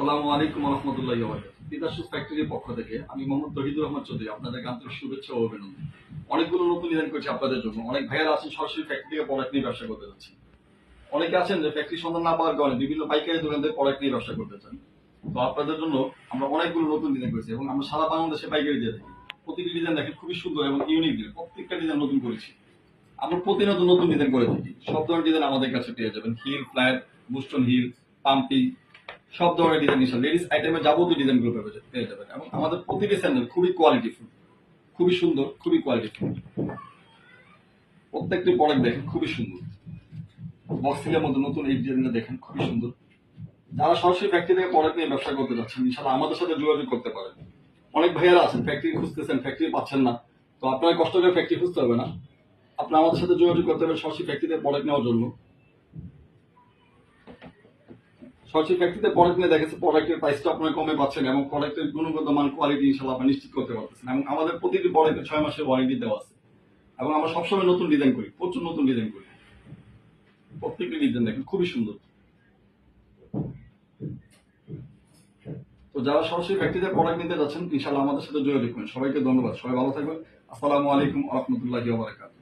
আসসালামু আলাইকুম ওয়া রাহমাতুল্লাহি ওয়া বারাকাতুহু। তিতাস ফ্যাক্টরির পক্ষ থেকে আমি মোহাম্মদ তৌহিদুর রহমান চৌধুরী আপনাদের আন্তরিক শুভেচ্ছা ও অভিনন্দন। অনেকগুলো নতুন ডিজাইন করেছি আপনাদের জন্য। অনেক ভাইয়ারা আছেন সরাসরি ফ্যাক্টরি থেকে প্রোডাক্ট নিয়ে ব্যবসা করতে যাচ্ছেন। অনেকে আছেন যে ফ্যাক্টরি সন্ধান না পাওয়ার কারণে বিভিন্ন পাইকারি দোকান থেকে প্রোডাক্ট নিয়ে ব্যবসা করতে চান। তো আপনাদের জন্য আমরা অনেকগুলো নতুন ডিজাইন করেছি এবং আমরা সারা বাংলাদেশে পাইকারি দিয়ে থাকি। প্রতিটি ডিজাইন দেখেন খুবই সুন্দর এবং ইউনিক ডিজাইন। প্রত্যেকটা ডিজাইন নতুন করেছি। আমরা প্রতিনিয়ত নতুন ডিজাইন করে থাকি। সব ধরনের ডিজাইন আমাদের কাছে পেয়ে যাবেন। হিল, ফ্ল্যাট, বুস্টন হিল, পাম্পি, সব ধরনের ডিজাইন ইনশাআল্লাহ লেডিস আইটেমের যাবতীয় ডিজাইনগুলো পেয়ে যাবেন এবং আমাদের প্রতিটি স্যান্ডেল খুবই কোয়ালিটিফুল, খুবই সুন্দর, খুবই কোয়ালিটিফুল। প্রত্যেকটি প্রোডাক্ট দেখেন খুবই সুন্দর। বক্সিলের মধ্যে নতুন এই ডিজাইনটা দেখেন খুবই সুন্দর। যারা সরাসরি ফ্যাক্টরি থেকে প্রোডাক্ট নিয়ে ব্যবসা করতে যাচ্ছেন ইনশাআল্লাহ আমাদের সাথে যোগাযোগ করতে পারেন। অনেক ভাইয়ারা আছেন ফ্যাক্টরি খুঁজতেছেন, ফ্যাক্টরি পাচ্ছেন না। তো আপনারা কষ্ট করে ফ্যাক্টরি খুঁজতে হবে না। আপনারা আমাদের সাথে যোগাযোগ করতে পারেন সরাসরি ফ্যাক্টরি থেকে প্রোডাক্ট নেওয়ার জন্য। সরাসরি ফ্যাক্টরিতে প্রোডাক্ট নিয়ে দেখেছে প্রোডাক্টের প্রাইসটা আপনারা কমে পাচ্ছেন এবং প্রোডাক্টের গুণগত মান কোয়ালিটি ইনশাআল্লাহ আপনি নিশ্চিত করতে পারতেছেন এবং আমাদের প্রতিটি প্রোডাক্টে 6 মাসের ওয়ারেন্টি দেওয়া আছে এবং আমরা সবসময় নতুন ডিজাইন করি, প্রচুর নতুন ডিজাইন করি। প্রত্যেকটি ডিজাইন দেখেন খুবই সুন্দর। তো যারা সরাসরি ফ্যাক্টরিতে প্রোডাক্ট নিতে যাচ্ছেন ইনশাআল্লাহ আমাদের সাথে যোগাযোগ করুন। সবাইকে ধন্যবাদ। সবাই ভালো থাকবেন। আসসালামু আলাইকুম ওয়া রাহমাতুল্লাহি ওয়া বারাকাতুহু।